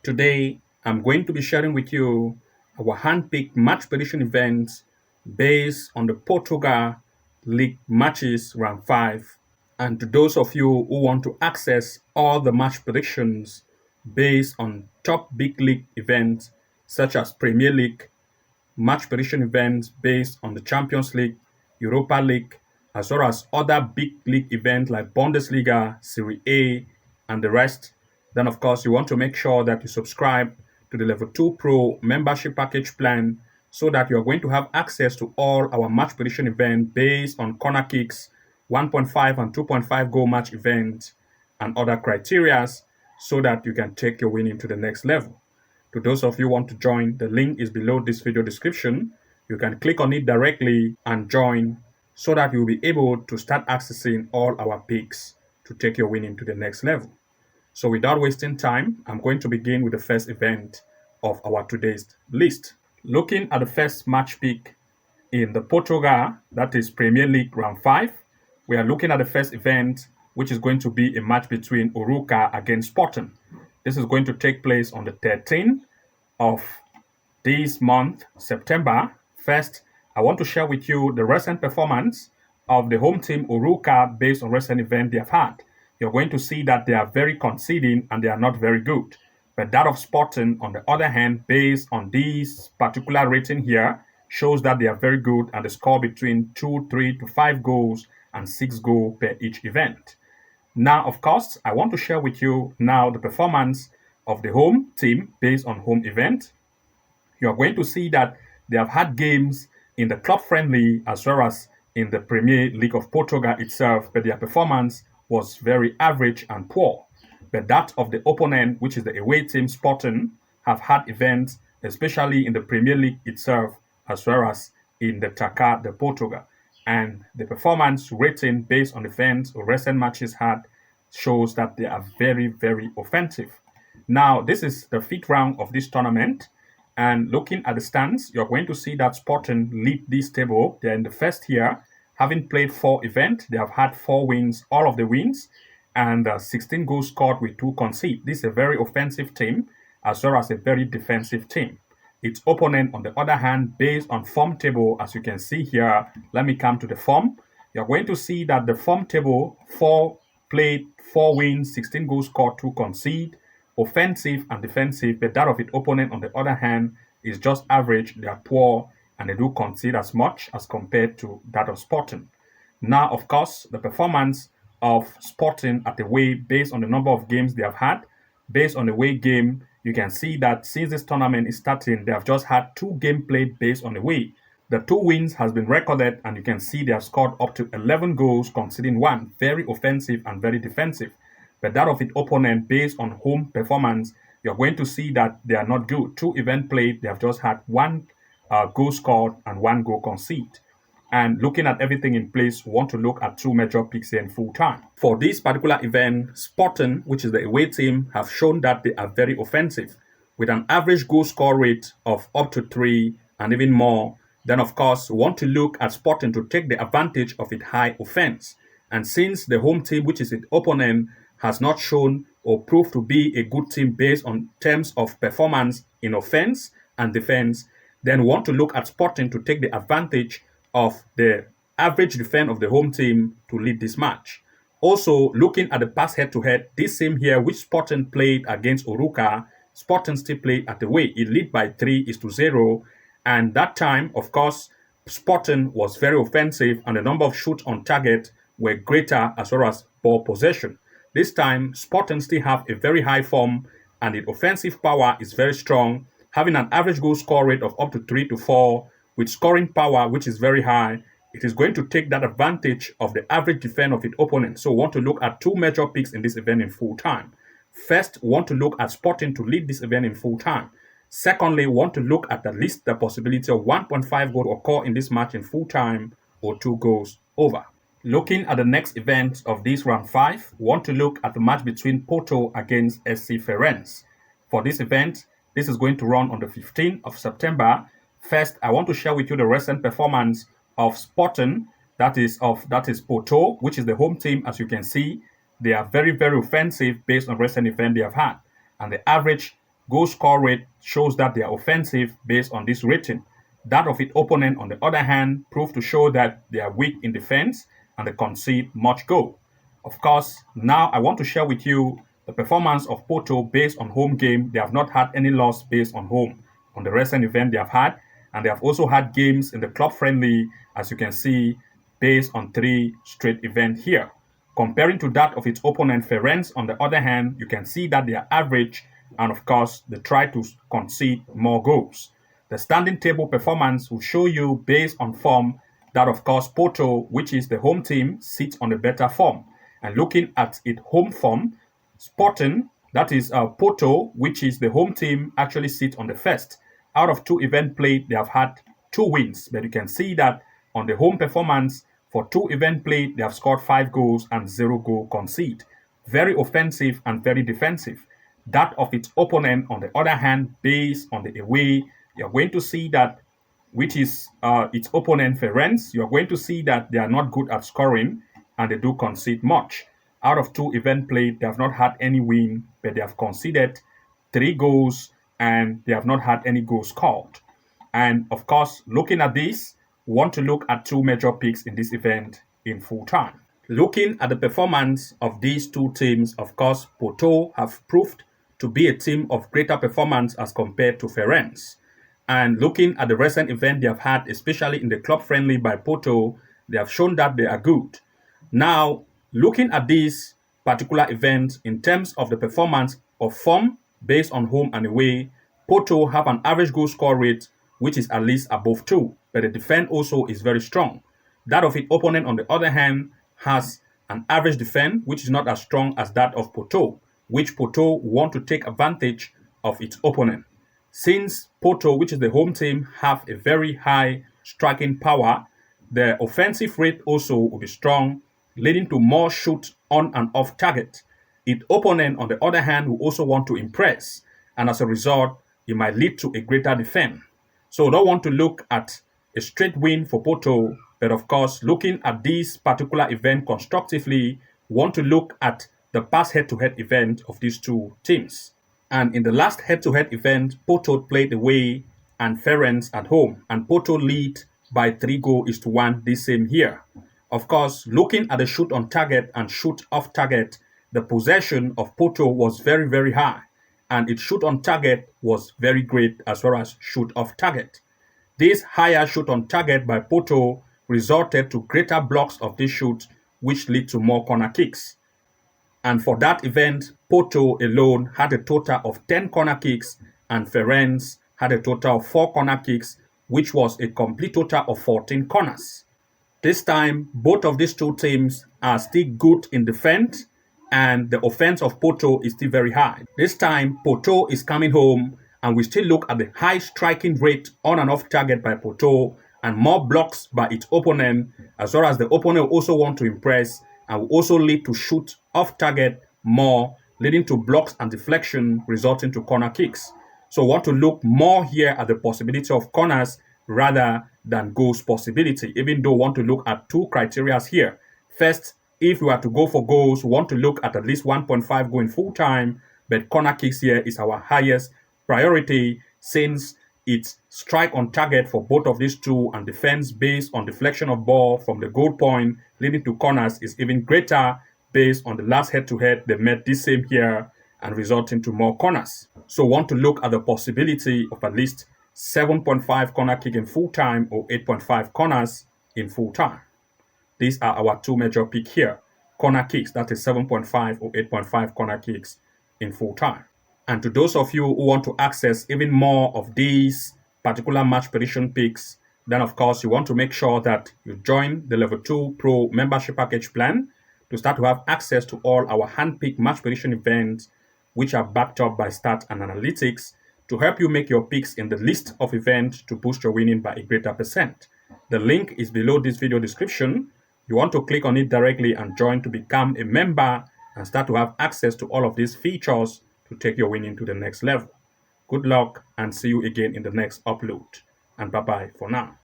Today, I'm going to be sharing with you our hand-picked match prediction events based on the Portugal League matches round 5. And to those of you who want to access all the match predictions based on top big league events such as Premier League, match prediction events based on the Champions League, Europa League, as well as other big league events like Bundesliga, Serie A, and the rest, then of course you want to make sure that you subscribe to the Level 2 Pro membership package plan so that you are going to have access to all our match prediction events based on corner kicks, 1.5 and 2.5 goal match events, and other criterias so that you can take your winning to the next level. To those of you who want to join, the link is below this video description. You can click on it directly and join so that you'll be able to start accessing all our picks to take your winning to the next level. So without wasting time, I'm going to begin with the first event of our today's list. Looking at the first match pick in the Portugal, that is Premier League round 5, we are looking at the first event, which is going to be a match between Uruca against Sporting. This is going to take place on the 13th of this month, September. First, I want to share with you the recent performance of the home team Uruca based on recent events they have had. You're going to see that they are very conceding and they are not very good. But that of Sporting, on the other hand, based on this particular rating here, shows that they are very good and they score between 2, 3 to 5 goals and 6 goals per each event. Now, of course, I want to share with you now the performance of the home team based on home event. You are going to see that they have had games in the club friendly as well as in the Premier League of Portugal itself, but their performance was very average and poor. But that of the opponent, which is the away team Sporting, have had events, especially in the Premier League itself, as well as in the Taça de Portugal. And the performance rating based on events or recent matches had shows that they are very, very offensive. Now, this is the fifth round of this tournament. And looking at the stands, you're going to see that Sporting lead this table. They're in the first year, having played 4 events. They have had 4 wins, all of the wins, and 16 goals scored with 2 conceded. This is a very offensive team, as well as a very defensive team. Its opponent, on the other hand, based on form table, as you can see here, let me come to the form. You're going to see that the form table, 4 played, 4 wins, 16 goals scored, 2 conceded, offensive and defensive, but that of its opponent, on the other hand, is just average. They are poor and they do concede as much as compared to that of Sporting. Now, of course, the performance of Sporting at away, based on the number of games they have had, based on the away game, you can see that since this tournament is starting, they have just had 2 games played based on away. The 2 wins has been recorded, and you can see they have scored up to 11 goals, conceding 1. Very offensive and very defensive. But that of its opponent, based on home performance, you're going to see that they are not good. 2 events played, they have just had 1 goal scored and 1 goal conceded. And looking at everything in place, we want to look at 2 major picks here in full time. For this particular event, Sporting, which is the away team, have shown that they are very offensive, with an average goal score rate of up to 3 and even more. Then, of course, we want to look at Sporting to take the advantage of its high offense. And since the home team, which is its opponent, has not shown or proved to be a good team based on terms of performance in offense and defense, then we want to look at Sporting to take the advantage of the average defense of the home team to lead this match. Also, looking at the past head-to-head, this same here, which Sporting played against Uruca, Sporting still played at the way. It lead by 3-0. And that time, of course, Sporting was very offensive and the number of shots on target were greater as well as ball possession. This time, Sporting still have a very high form and its offensive power is very strong, having an average goal score rate of up to 3 to 4, with scoring power, which is very high. It is going to take that advantage of the average defense of its opponent. So we want to look at 2 major picks in this event in full time. First, we want to look at Sporting to lead this event in full time. Secondly, we want to look at least the possibility of 1.5 goal occur in this match in full time or 2 goals over. Looking at the next event of this round 5, we want to look at the match between Porto against SC Ferenc. For this event, this is going to run on the 15th of September. First, I want to share with you the recent performance of Sporting, that is Porto, which is the home team. As you can see, they are very, very offensive based on recent event they have had. And the average goal score rate shows that they are offensive based on this rating. That of its opponent, on the other hand, proved to show that they are weak in defense and they concede much goal. Of course, now I want to share with you the performance of Porto based on home game. They have not had any loss based on home on the recent event they have had, and they have also had games in the club friendly, as you can see, based on 3 straight events here. Comparing to that of its opponent Ferenc, on the other hand, you can see that they are average, and of course, they try to concede more goals. The standing table performance will show you based on form that, of course, Porto, which is the home team, sits on a better form. And looking at its home form, Sporting, that is Porto, which is the home team, actually sits on the first. Out of 2 events played, they have had 2 wins. But you can see that on the home performance, for 2 events played, they have scored 5 goals and 0 goal conceded. Very offensive and very defensive. That of its opponent, on the other hand, based on the away, you're going to see that, which is its opponent Ferenc, you're going to see that they are not good at scoring and they do concede much. Out of 2 events played, they have not had any win, but they have conceded 3 goals and they have not had any goals scored. And of course, looking at this, we want to look at 2 major picks in this event in full time. Looking at the performance of these 2 teams, of course, Porto have proved to be a team of greater performance as compared to Ferenc. And looking at the recent event they have had, especially in the club friendly by Porto, they have shown that they are good. Now, looking at this particular event in terms of the performance of form based on home and away, Porto have an average goal score rate which is at least above 2, but the defense also is very strong. That of its opponent, on the other hand, has an average defense which is not as strong as that of Porto, which Porto want to take advantage of its opponent. Since Porto, which is the home team, have a very high striking power, the offensive rate also will be strong, leading to more shots on and off target. Its opponent, on the other hand, will also want to impress, and as a result, it might lead to a greater defense. So we don't want to look at a straight win for Porto, but of course, looking at this particular event constructively, we want to look at the past head-to-head event of these 2 teams. And in the last head-to-head event, Porto played away and Ferenc at home, and Porto lead by 3 goals to 1 this same year. Of course, looking at the shoot on target and shoot off target, the possession of Porto was very, very high, and its shoot on target was very great as well as shoot off target. This higher shoot on target by Porto resulted to greater blocks of this shoot, which lead to more corner kicks. And for that event, Porto alone had a total of 10 corner kicks, and Ferenc had a total of 4 corner kicks, which was a complete total of 14 corners. This time, both of these 2 teams are still good in defense, and the offense of Porto is still very high. This time, Porto is coming home, and we still look at the high striking rate on and off target by Porto, and more blocks by its opponent, as well as the opponent also want to impress, and will also lead to shoot off target more, leading to blocks and deflection, resulting to corner kicks. So we want to look more here at the possibility of corners rather than goals possibility, even though we want to look at 2 criteria here. First, if we are to go for goals, we want to look at least 1.5 goal in full time, but corner kicks here is our highest priority since its strike on target for both of these 2 and defense based on deflection of ball from the goal point leading to corners is even greater based on the last head-to-head they met this same year and resulting to more corners. So we want to look at the possibility of at least 7.5 corner kick in full time or 8.5 corners in full time. These are our 2 major picks here. Corner kicks, that is 7.5 or 8.5 corner kicks in full time. And to those of you who want to access even more of these particular match prediction picks, then of course you want to make sure that you join the Level 2 Pro membership package plan to start to have access to all our hand-picked match prediction events, which are backed up by stats and analytics to help you make your picks in the list of events to boost your winning by a greater percent. The link is below this video description. You want to click on it directly and join to become a member and start to have access to all of these features to take your winning to the next level. Good luck and see you again in the next upload. And bye-bye for now.